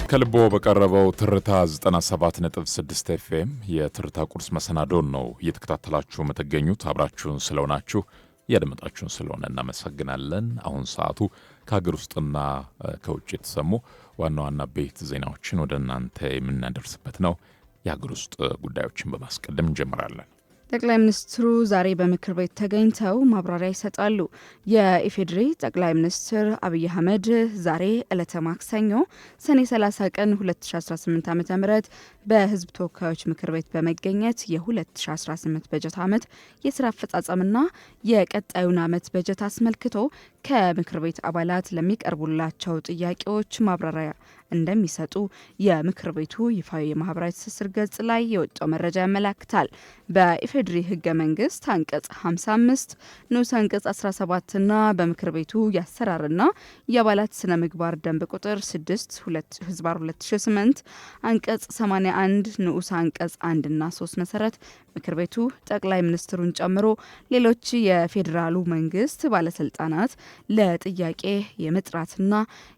ከልቦ በቀረበው ትርታ 97.6 ኤፍኤም የትርታ ቁርስ መሰናዶን ነው እየተከታተላችሁ የምትገኙት። አብራችሁን ስለሆናችሁ ያደመጣችሁን ስለሆነ እናመሰግናለን። አሁን ሰዓቱ ከሀገር ውስጥና ከውጭ የተሰሙ ዋና ዋና ቤት ዜናዎችን ወደ እናንተ የምናደርስበት ነው። የሀገር ውስጥ ጉዳዮችን በማስቀደም እንጀምራለን። ጠቅላይ ሚኒስትሩ ዛሬ በምክር ቤት ተገኝተው ማብራሪያ ይሰጣሉ። የኢፌዴሪ ጠቅላይ ሚኒስትር አብይ አህመድ ዛሬ ዕለተ ማክሰኞ ሰኔ 30 ቀን 2018 ዓ.ም በሕዝብ ተወካዮች ምክር ቤት በመገኘት የ2018 በጀት ዓመት የስራ አፈጻጸምና የቀጣዩን ዓመት በጀት አስመልክቶ ከምክር ቤት አባላት ለሚቀርቡላቸው ጥያቄዎች ማብራሪያ እንደሚሰጡ የምክር ቤቱ ይፋዊ የማህበራዊ ትስስር ገጽ ላይ የወጣው መረጃ ያመላክታል። በኢፌዴሪ ህገ መንግስት አንቀጽ 55 ንዑስ አንቀጽ 17 ና በምክር ቤቱ የአሰራርና የአባላት ስነ ምግባር ደንብ ቁጥር 6/2008 አንቀጽ 81 ንዑስ አንቀጽ 1 እና 3 መሰረት ምክር ቤቱ ጠቅላይ ሚኒስትሩን ጨምሮ ሌሎች የፌዴራሉ መንግስት ባለስልጣናት ለጥያቄ የመጥራትና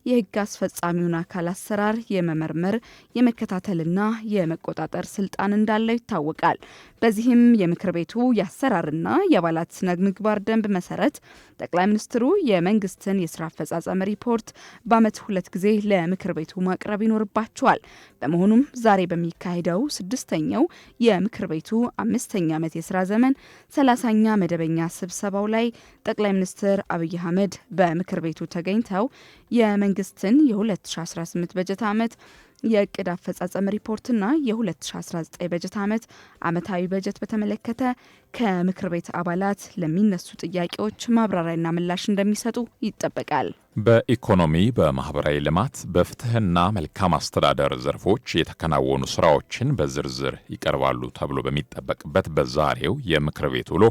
የህግ አስፈጻሚውን አካል አሰራር የመመርመር የመከታተልና የመቆጣጠር ስልጣን እንዳለው ይታወቃል። በዚህም የምክር ቤቱ የአሰራርና የአባላት ስነ ምግባር ደንብ መሰረት ጠቅላይ ሚኒስትሩ የመንግስትን የስራ አፈጻጸም ሪፖርት በአመት 2 ጊዜ ለምክር ቤቱ ማቅረብ ይኖርባቸዋል። በመሆኑም ዛሬ በሚካሄደው 6ኛው የምክር ቤቱ 5ኛ ዓመት የስራ ዘመን 30ኛ መደበኛ ስብሰባው ላይ ጠቅላይ ሚኒስትር አብይ አህመድ በምክር ቤቱ ተገኝተው የመንግስትን የ2018 በጀት ዓመት የእቅድ አፈጻጸም ሪፖርትና የ2019 በጀት ዓመት ዓመታዊ በጀት በተመለከተ ከምክር ቤት አባላት ለሚነሱ ጥያቄዎች ማብራሪያና ምላሽ እንደሚሰጡ ይጠበቃል። በኢኮኖሚ፣ በማህበራዊ ልማት፣ በፍትህና መልካም አስተዳደር ዘርፎች የተከናወኑ ስራዎችን በዝርዝር ይቀርባሉ ተብሎ በሚጠበቅበት በዛሬው የምክር ቤት ውሎ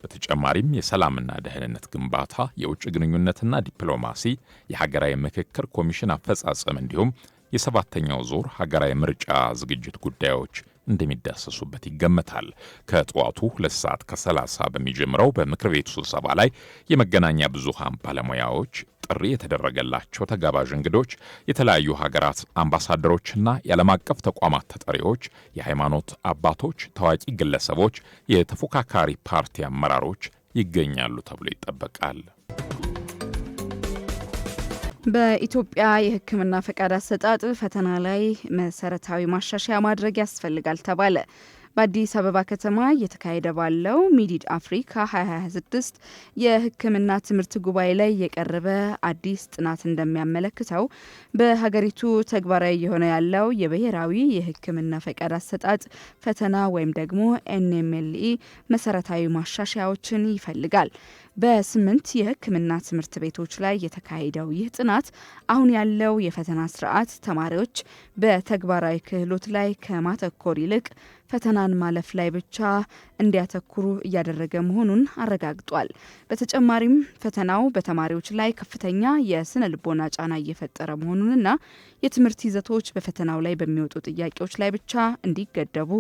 በተጨማሪም የሰላምና ደህንነት ግንባታ፣ የውጭ ግንኙነትና ዲፕሎማሲ፣ የሀገራዊ ምክክር ኮሚሽን አፈጻጸም እንዲሁም የ7ኛው ዙር ሀገራዊ ምርጫ ዝግጅት ጉዳዮች እንደሚዳሰሱበት ይገመታል። ከጠዋቱ 2 ሰዓት ከ30 በሚጀምረው በምክር ቤቱ ስብሰባ ላይ የመገናኛ ብዙሃን ባለሙያዎች፣ ጥሪ የተደረገላቸው ተጋባዥ እንግዶች፣ የተለያዩ ሀገራት አምባሳደሮችና የዓለም አቀፍ ተቋማት ተጠሪዎች፣ የሃይማኖት አባቶች፣ ታዋቂ ግለሰቦች፣ የተፎካካሪ ፓርቲ አመራሮች ይገኛሉ ተብሎ ይጠበቃል። በኢትዮጵያ የሕክምና ፈቃድ አሰጣጥ ፈተና ላይ መሰረታዊ ማሻሻያ ማድረግ ያስፈልጋል ተባለ። በአዲስ አበባ ከተማ እየተካሄደ ባለው ሚዲድ አፍሪካ 2026 የሕክምና ትምህርት ጉባኤ ላይ የቀረበ አዲስ ጥናት እንደሚያመለክተው በሀገሪቱ ተግባራዊ የሆነ ያለው የብሔራዊ የሕክምና ፈቃድ አሰጣጥ ፈተና ወይም ደግሞ ኤንኤምኤልኢ መሰረታዊ ማሻሻያዎችን ይፈልጋል። በ8 የሕክምና ትምህርት ቤቶች ላይ የተካሄደው ይህ ጥናት አሁን ያለው የፈተና ስርዓት ተማሪዎች በተግባራዊ ክህሎት ላይ ከማተኮር ይልቅ ፈተናን ማለፍ ላይ ብቻ እንዲያተኩሩ እያደረገ መሆኑን አረጋግጧል። በተጨማሪም ፈተናው በተማሪዎች ላይ ከፍተኛ የስነ ልቦና ጫና እየፈጠረ መሆኑንና የትምህርት ይዘቶች በፈተናው ላይ በሚወጡ ጥያቄዎች ላይ ብቻ እንዲገደቡ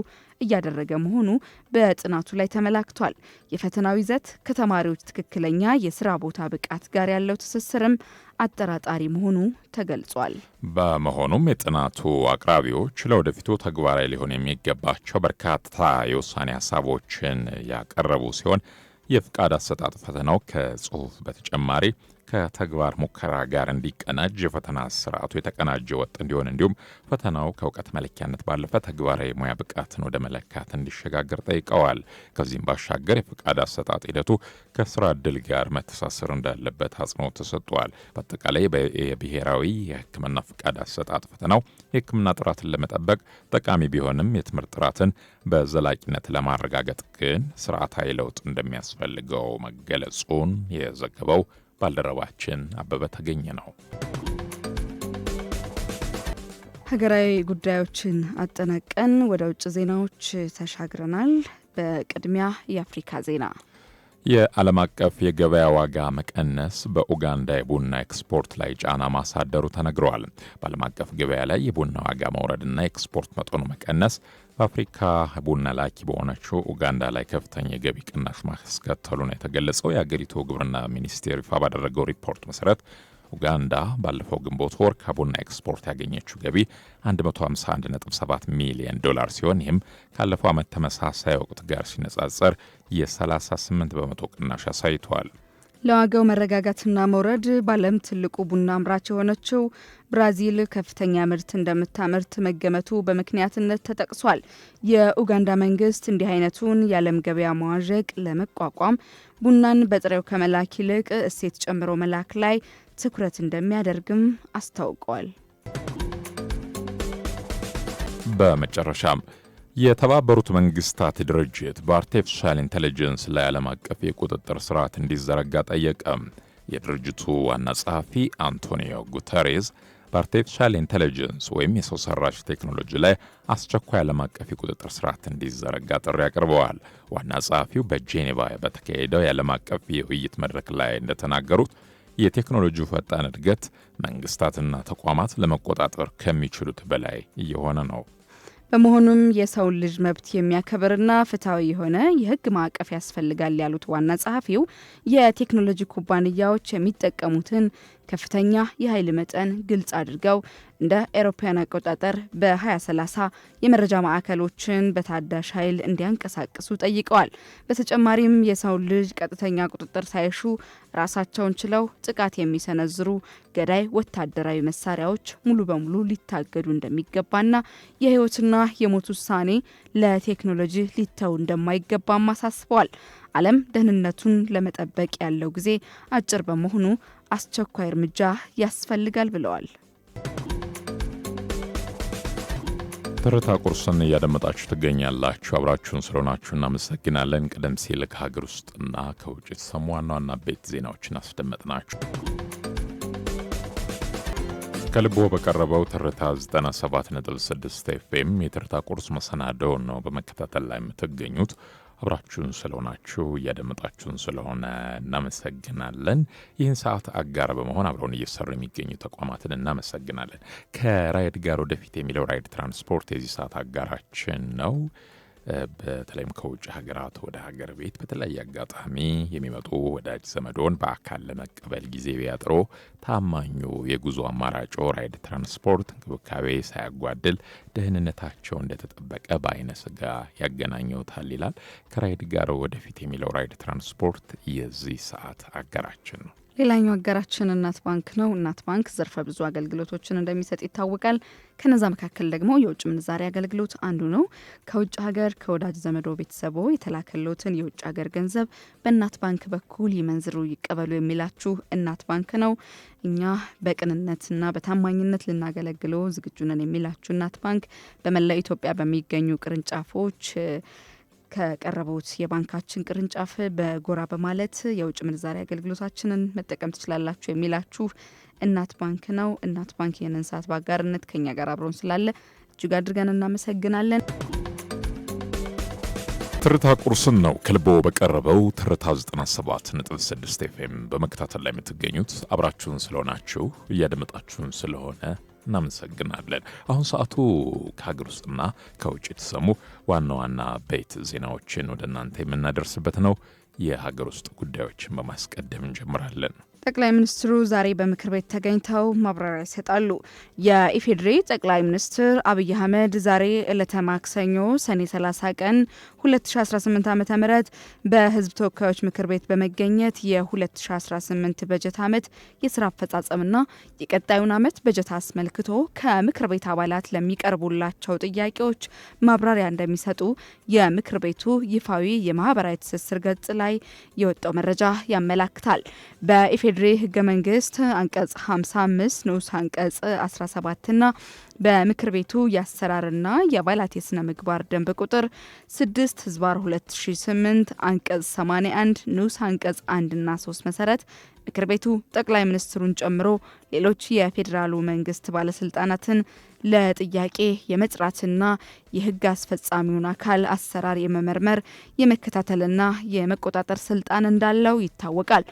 እያደረገ መሆኑ በጥናቱ ላይ ተመላክቷል። የፈተናው ይዘት ከተማሪዎች ትክክለኛ የስራ ቦታ ብቃት ጋር ያለው ትስስርም አጠራጣሪ መሆኑ ተገልጿል። በመሆኑም የጥናቱ አቅራቢዎች ለወደፊቱ ተግባራዊ ሊሆን የሚገባቸው በርካታ የውሳኔ ሀሳቦችን ያቀረቡ ሲሆን የፍቃድ አሰጣጥ ፈተናው ከጽሁፍ በተጨማሪ ከተግባር ሙከራ ጋር እንዲቀናጅ የፈተና ስርዓቱ የተቀናጀ ወጥ እንዲሆን እንዲሁም ፈተናው ከእውቀት መለኪያነት ባለፈ ተግባራዊ ሙያ ብቃትን ወደ መለካት እንዲሸጋገር ጠይቀዋል። ከዚህም ባሻገር የፍቃድ አሰጣጥ ሂደቱ ከስራ ዕድል ጋር መተሳሰር እንዳለበት አጽንኦት ተሰጥቷል። በአጠቃላይ የብሔራዊ የሕክምና ፍቃድ አሰጣጥ ፈተናው የሕክምና ጥራትን ለመጠበቅ ጠቃሚ ቢሆንም የትምህርት ጥራትን በዘላቂነት ለማረጋገጥ ግን ስርዓታዊ ለውጥ እንደሚያስፈልገው መገለጹን የዘገበው ባልደረባችን አበበ ተገኘ ነው። ሀገራዊ ጉዳዮችን አጠናቀን ወደ ውጭ ዜናዎች ተሻግረናል። በቅድሚያ የአፍሪካ ዜና። የዓለም አቀፍ የገበያ ዋጋ መቀነስ በኡጋንዳ የቡና ኤክስፖርት ላይ ጫና ማሳደሩ ተነግረዋል። በዓለም አቀፍ ገበያ ላይ የቡና ዋጋ መውረድና ኤክስፖርት መጠኑ መቀነስ በአፍሪካ ቡና ላኪ በሆነችው ኡጋንዳ ላይ ከፍተኛ የገቢ ቅናሽ ማስከተሉ ነው የተገለጸው። የአገሪቱ ግብርና ሚኒስቴር ይፋ ባደረገው ሪፖርት መሰረት ኡጋንዳ ባለፈው ግንቦት ወር ከቡና ኤክስፖርት ያገኘችው ገቢ 151.7 ሚሊዮን ዶላር ሲሆን ይህም ካለፈው ዓመት ተመሳሳይ ወቅት ጋር ሲነጻጸር የ38 በመቶ ቅናሽ አሳይቷል። ለዋጋው መረጋጋትና መውረድ በዓለም ትልቁ ቡና አምራች የሆነችው ብራዚል ከፍተኛ ምርት እንደምታመርት መገመቱ በምክንያትነት ተጠቅሷል። የኡጋንዳ መንግስት እንዲህ አይነቱን የዓለም ገበያ መዋዠቅ ለመቋቋም ቡናን በጥሬው ከመላክ ይልቅ እሴት ጨምሮ መላክ ላይ ትኩረት እንደሚያደርግም አስታውቀዋል። በመጨረሻም የተባበሩት መንግስታት ድርጅት በአርቲፊሻል ኢንተለጀንስ ላይ ዓለም አቀፍ የቁጥጥር ስርዓት እንዲዘረጋ ጠየቀ። የድርጅቱ ዋና ጸሐፊ አንቶኒዮ ጉተሬዝ በአርቲፊሻል ኢንተለጀንስ ወይም የሰው ሰራሽ ቴክኖሎጂ ላይ አስቸኳይ ዓለም አቀፍ የቁጥጥር ስርዓት እንዲዘረጋ ጥሪ አቅርበዋል። ዋና ጸሐፊው በጄኔቫ በተካሄደው የዓለም አቀፍ የውይይት መድረክ ላይ እንደተናገሩት የቴክኖሎጂው ፈጣን እድገት መንግስታትና ተቋማት ለመቆጣጠር ከሚችሉት በላይ እየሆነ ነው። በመሆኑም የሰውን ልጅ መብት የሚያከብርና ፍትሐዊ የሆነ የሕግ ማዕቀፍ ያስፈልጋል ያሉት ዋና ጸሐፊው የቴክኖሎጂ ኩባንያዎች የሚጠቀሙትን ከፍተኛ የኃይል መጠን ግልጽ አድርገው እንደ አውሮፓውያን አቆጣጠር በ2030 የመረጃ ማዕከሎችን በታዳሽ ኃይል እንዲያንቀሳቅሱ ጠይቀዋል። በተጨማሪም የሰው ልጅ ቀጥተኛ ቁጥጥር ሳይሹ ራሳቸውን ችለው ጥቃት የሚሰነዝሩ ገዳይ ወታደራዊ መሳሪያዎች ሙሉ በሙሉ ሊታገዱ እንደሚገባና የህይወትና የሞት ውሳኔ ለቴክኖሎጂ ሊተው እንደማይገባም አሳስበዋል። ዓለም ደህንነቱን ለመጠበቅ ያለው ጊዜ አጭር በመሆኑ አስቸኳይ እርምጃ ያስፈልጋል ብለዋል። ትርታ ቁርስን እያደመጣችሁ ትገኛላችሁ። አብራችሁን ስለሆናችሁ እናመሰግናለን። ቀደም ሲል ከሀገር ውስጥና ከውጭ የተሰሙ ዋና ዋና ቤት ዜናዎችን አስደመጥናችሁ። ከልቦ በቀረበው ትርታ 97.6 ኤፍኤም የትርታ ቁርስ መሰናዶውን ነው በመከታተል ላይ የምትገኙት። አብራችሁን ስለሆናችሁ እያደመጣችሁን ስለሆነ እናመሰግናለን። ይህን ሰዓት አጋር በመሆን አብረውን እየሰሩ የሚገኙ ተቋማትን እናመሰግናለን። ከራይድ ጋር ወደፊት የሚለው ራይድ ትራንስፖርት የዚህ ሰዓት አጋራችን ነው። በተለይም ከውጭ ሀገራት ወደ ሀገር ቤት በተለያየ አጋጣሚ የሚመጡ ወዳጅ ዘመዶን በአካል ለመቀበል ጊዜ ቢያጥሮ ታማኙ የጉዞ አማራጮ ራይድ ትራንስፖርት እንክብካቤ ሳያጓድል ደህንነታቸው እንደተጠበቀ በአይነ ስጋ ያገናኘውታል ይላል። ከራይድ ጋር ወደፊት የሚለው ራይድ ትራንስፖርት የዚህ ሰዓት አጋራችን ነው። ሌላኛው አጋራችን እናት ባንክ ነው። እናት ባንክ ዘርፈ ብዙ አገልግሎቶችን እንደሚሰጥ ይታወቃል። ከነዛ መካከል ደግሞ የውጭ ምንዛሪ አገልግሎት አንዱ ነው። ከውጭ ሀገር ከወዳጅ ዘመዶ ቤተሰቦ የተላከሎትን የውጭ ሀገር ገንዘብ በእናት ባንክ በኩል ይመንዝሩ ይቀበሉ የሚላችሁ እናት ባንክ ነው። እኛ በቅንነትና በታማኝነት ልናገለግለው ዝግጁ ነን የሚላችሁ እናት ባንክ በመላው ኢትዮጵያ በሚገኙ ቅርንጫፎች ከቀረቡት የባንካችን ቅርንጫፍ በጎራ በማለት የውጭ ምንዛሪ አገልግሎታችንን መጠቀም ትችላላችሁ የሚላችሁ እናት ባንክ ነው። እናት ባንክ ይህንን ሰዓት በአጋርነት ከኛ ጋር አብሮን ስላለ እጅግ አድርገን እናመሰግናለን። ትርታ ቁርስን ነው ከልቦ በቀረበው ትርታ 97.6 ኤፍኤም በመከታተል ላይ የምትገኙት። አብራችሁን ስለሆናችሁ እያደመጣችሁን ስለሆነ እናመሰግናለን። አሁን ሰዓቱ ከሀገር ውስጥና ከውጭ የተሰሙ ዋና ዋና ቤት ዜናዎችን ወደ እናንተ የምናደርስበት ነው። የሀገር ውስጥ ጉዳዮችን በማስቀደም እንጀምራለን። ጠቅላይ ሚኒስትሩ ዛሬ በምክር ቤት ተገኝተው ማብራሪያ ይሰጣሉ። የኢፌዴሪ ጠቅላይ ሚኒስትር አብይ አህመድ ዛሬ ዕለተ ማክሰኞ ሰኔ 30 ቀን 2018 ዓ.ም በህዝብ ተወካዮች ምክር ቤት በመገኘት የ2018 በጀት ዓመት የስራ አፈጻጸምና የቀጣዩን ዓመት በጀት አስመልክቶ ከምክር ቤት አባላት ለሚቀርቡላቸው ጥያቄዎች ማብራሪያ እንደሚሰጡ የምክር ቤቱ ይፋዊ የማህበራዊ ትስስር ገጽ ላይ የወጣው መረጃ ያመላክታል። በኢፌዴሪ ህገ መንግስት አንቀጽ 55 ንዑስ አንቀጽ 17 ና በምክር ቤቱ የአሰራርና የአባላት የስነ ምግባር ደንብ ቁጥር 6/2008 አንቀጽ 81 ንዑስ አንቀጽ 1 እና 3 መሰረት ምክር ቤቱ ጠቅላይ ሚኒስትሩን ጨምሮ ሌሎች የፌዴራሉ መንግስት ባለስልጣናትን ለጥያቄ የመጥራትና የህግ አስፈጻሚውን አካል አሰራር የመመርመር የመከታተልና የመቆጣጠር ስልጣን እንዳለው ይታወቃል።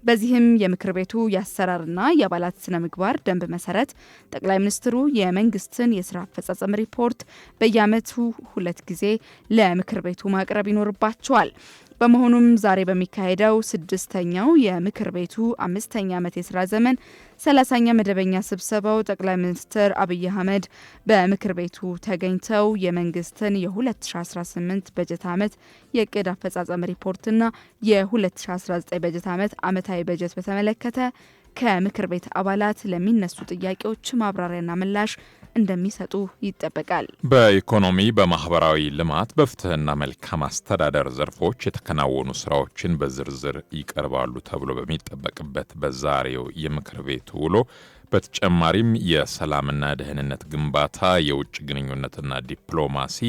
በዚህም የምክር ቤቱ የአሰራርና የአባላት ስነ ምግባር ደንብ መሰረት ጠቅላይ ሚኒስትሩ የመንግስትን የስራ አፈጻጸም ሪፖርት በየዓመቱ 2 ጊዜ ለምክር ቤቱ ማቅረብ ይኖርባቸዋል። በመሆኑም ዛሬ በሚካሄደው 6ኛው የምክር ቤቱ 5ኛ ዓመት የስራ ዘመን 30ኛ መደበኛ ስብሰባው ጠቅላይ ሚኒስትር አብይ አህመድ በምክር ቤቱ ተገኝተው የመንግስትን የ2018 በጀት ዓመት የዕቅድ አፈጻጸም ሪፖርትና የ2019 በጀት ዓመት ዓመታዊ በጀት በተመለከተ ከምክር ቤት አባላት ለሚነሱ ጥያቄዎች ማብራሪያና ምላሽ እንደሚሰጡ ይጠበቃል። በኢኮኖሚ፣ በማህበራዊ ልማት፣ በፍትህና መልካም አስተዳደር ዘርፎች የተከናወኑ ስራዎችን በዝርዝር ይቀርባሉ ተብሎ በሚጠበቅበት በዛሬው የምክር ቤቱ ውሎ በተጨማሪም የሰላምና ደህንነት ግንባታ፣ የውጭ ግንኙነትና ዲፕሎማሲ፣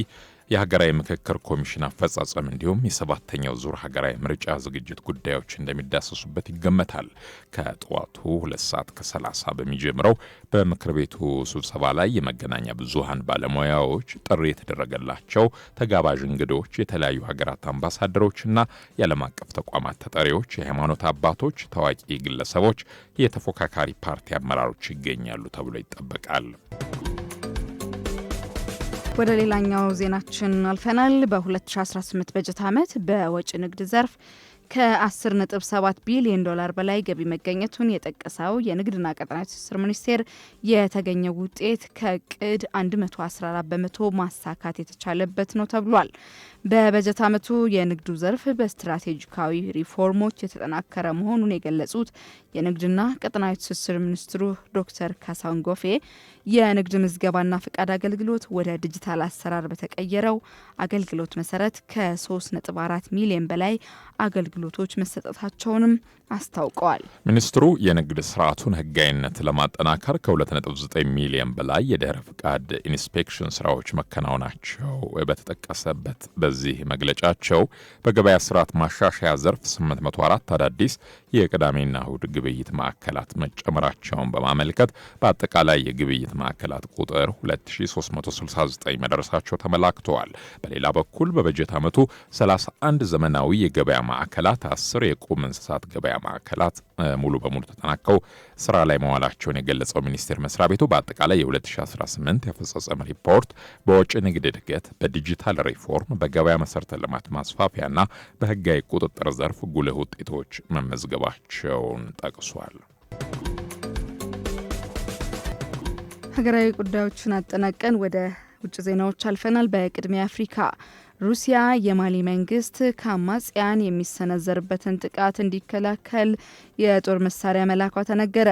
የሀገራዊ ምክክር ኮሚሽን አፈጻጸም እንዲሁም የ7ኛው ዙር ሀገራዊ ምርጫ ዝግጅት ጉዳዮች እንደሚዳሰሱበት ይገመታል። ከጠዋቱ 2 ሰዓት ከ30 በሚጀምረው በምክር ቤቱ ስብሰባ ላይ የመገናኛ ብዙሃን ባለሙያዎች፣ ጥሪ የተደረገላቸው ተጋባዥ እንግዶች፣ የተለያዩ ሀገራት አምባሳደሮችና የዓለም አቀፍ ተቋማት ተጠሪዎች፣ የሃይማኖት አባቶች፣ ታዋቂ ግለሰቦች፣ የተፎካካሪ ፓርቲ አመራሮች ይገኛሉ ተብሎ ይጠበቃል። ወደ ሌላኛው ዜናችን አልፈናል። በ2018 በጀት ዓመት በወጪ ንግድ ዘርፍ ከ10.7 ቢሊዮን ዶላር በላይ ገቢ መገኘቱን የጠቀሰው የንግድና ቀጠናዊ ትስስር ሚኒስቴር የተገኘው ውጤት ከዕቅድ 114 በመቶ ማሳካት የተቻለበት ነው ተብሏል። በበጀት ዓመቱ የንግዱ ዘርፍ በስትራቴጂካዊ ሪፎርሞች የተጠናከረ መሆኑን የገለጹት የንግድና ቀጠናዊ ትስስር ሚኒስትሩ ዶክተር ካሳሁን ጎፌ የንግድ ምዝገባና ፍቃድ አገልግሎት ወደ ዲጂታል አሰራር በተቀየረው አገልግሎት መሰረት ከ3.4 ሚሊዮን በላይ አገልግሎቶች መሰጠታቸውንም አስታውቀዋል። ሚኒስትሩ የንግድ ስርዓቱን ህጋዊነት ለማጠናከር ከ2.9 ሚሊዮን በላይ የድህረ ፍቃድ ኢንስፔክሽን ስራዎች መከናወናቸው በተጠቀሰበት በዚህ መግለጫቸው በገበያ ስርዓት ማሻሻያ ዘርፍ 804 አዳዲስ የቅዳሜና እሁድ ግብይት ማዕከላት መጨመራቸውን በማመልከት በአጠቃላይ የግብይት ማዕከላት ቁጥር 2369 መድረሳቸው ተመላክተዋል። በሌላ በኩል በበጀት ዓመቱ 31 ዘመናዊ የገበያ ማዕከላት፣ 10 የቁም እንስሳት ገበያ ማዕከላት ሙሉ በሙሉ ተጠናቀው ስራ ላይ መዋላቸውን የገለጸው ሚኒስቴር መስሪያ ቤቱ በአጠቃላይ የ2018 የአፈጻጸም ሪፖርት በወጪ ንግድ እድገት፣ በዲጂታል ሪፎርም፣ በገበያ መሰረተ ልማት ማስፋፊያና በህጋዊ ቁጥጥር ዘርፍ ጉልህ ውጤቶች መመዝገባቸውን ጠቅሷል። ሀገራዊ ጉዳዮችን አጠናቀን ወደ ውጭ ዜናዎች አልፈናል። በቅድሚያ አፍሪካ ሩሲያ የማሊ መንግስት ከአማጽያን የሚሰነዘርበትን ጥቃት እንዲከላከል የጦር መሳሪያ መላኳ ተነገረ።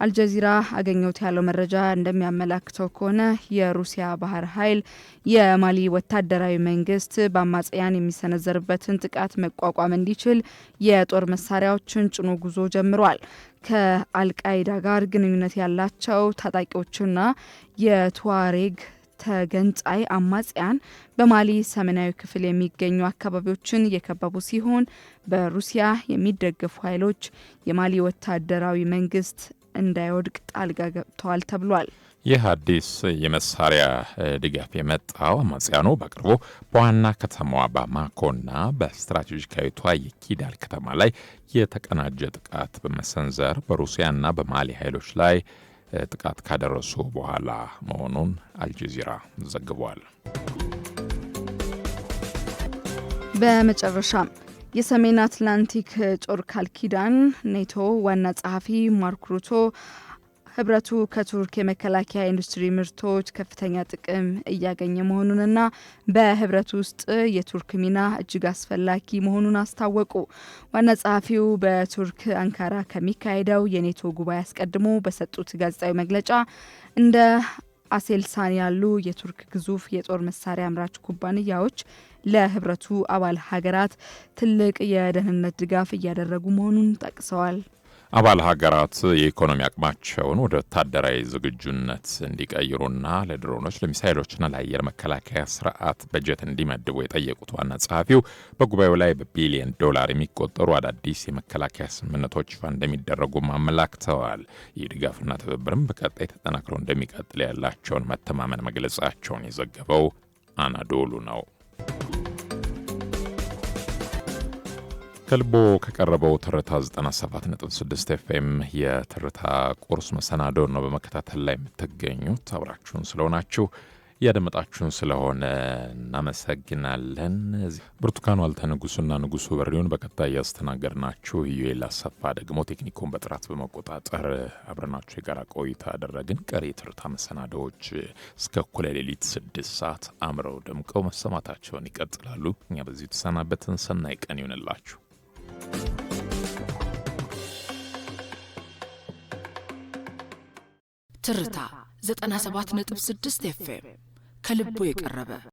አልጀዚራ አገኘሁት ያለው መረጃ እንደሚያመላክተው ከሆነ የሩሲያ ባህር ኃይል የማሊ ወታደራዊ መንግስት በአማጽያን የሚሰነዘርበትን ጥቃት መቋቋም እንዲችል የጦር መሳሪያዎችን ጭኖ ጉዞ ጀምሯል። ከአልቃይዳ ጋር ግንኙነት ያላቸው ታጣቂዎችና የቱዋሬግ ተገንጣይ አማጽያን በማሊ ሰሜናዊ ክፍል የሚገኙ አካባቢዎችን የከበቡ ሲሆን በሩሲያ የሚደገፉ ኃይሎች የማሊ ወታደራዊ መንግስት እንዳይወድቅ ጣልቃ ገብተዋል ተብሏል። ይህ አዲስ የመሳሪያ ድጋፍ የመጣው አማጽያኑ በቅርቡ በዋና ከተማዋ ባማኮና በስትራቴጂካዊቷ የኪዳል ከተማ ላይ የተቀናጀ ጥቃት በመሰንዘር በሩሲያና በማሊ ኃይሎች ላይ ጥቃት ካደረሱ በኋላ መሆኑን አልጀዚራ ዘግቧል። በመጨረሻም የሰሜን አትላንቲክ ጦር ቃል ኪዳን ኔቶ ዋና ጸሐፊ ማርክ ሩቶ ህብረቱ ከቱርክ የመከላከያ ኢንዱስትሪ ምርቶች ከፍተኛ ጥቅም እያገኘ መሆኑንና በህብረቱ ውስጥ የቱርክ ሚና እጅግ አስፈላጊ መሆኑን አስታወቁ። ዋና ጸሐፊው በቱርክ አንካራ ከሚካሄደው የኔቶ ጉባኤ አስቀድሞ በሰጡት ጋዜጣዊ መግለጫ እንደ አሴልሳን ያሉ የቱርክ ግዙፍ የጦር መሳሪያ አምራች ኩባንያዎች ለህብረቱ አባል ሀገራት ትልቅ የደህንነት ድጋፍ እያደረጉ መሆኑን ጠቅሰዋል። አባል ሀገራት የኢኮኖሚ አቅማቸውን ወደ ወታደራዊ ዝግጁነት እንዲቀይሩና ለድሮኖች፣ ለሚሳይሎችና ለአየር መከላከያ ስርዓት በጀት እንዲመድቡ የጠየቁት ዋና ጸሐፊው በጉባኤው ላይ በቢሊዮን ዶላር የሚቆጠሩ አዳዲስ የመከላከያ ስምምነቶች ይፋ እንደሚደረጉም አመላክተዋል። ይህ ድጋፍና ትብብርም በቀጣይ ተጠናክሮ እንደሚቀጥል ያላቸውን መተማመን መግለጻቸውን የዘገበው አናዶሉ ነው። ከልቦ ከቀረበው ትርታ 97.6 ኤፍኤም የትርታ ቁርስ መሰናዶን ነው በመከታተል ላይ የምትገኙት። አብራችሁን ስለሆናችሁ ያደመጣችሁን ስለሆነ እናመሰግናለን። ብርቱካን ዋልተ ንጉሱና ንጉሱ በሪውን በቀጣይ ያስተናገድናችሁ ዩኤል አሰፋ ደግሞ ቴክኒኩን በጥራት በመቆጣጠር አብረናችሁ የጋራ ቆይታ አደረግን። ቀሪ ትርታ መሰናዶዎች እስከ እኩለ ሌሊት 6 ሰዓት አምረው ደምቀው መሰማታቸውን ይቀጥላሉ። እኛ በዚሁ ተሰናበትን። ሰናይ ቀን ይሁንላችሁ። ትርታ 97.6 ኤፍኤም ከልቦ የቀረበ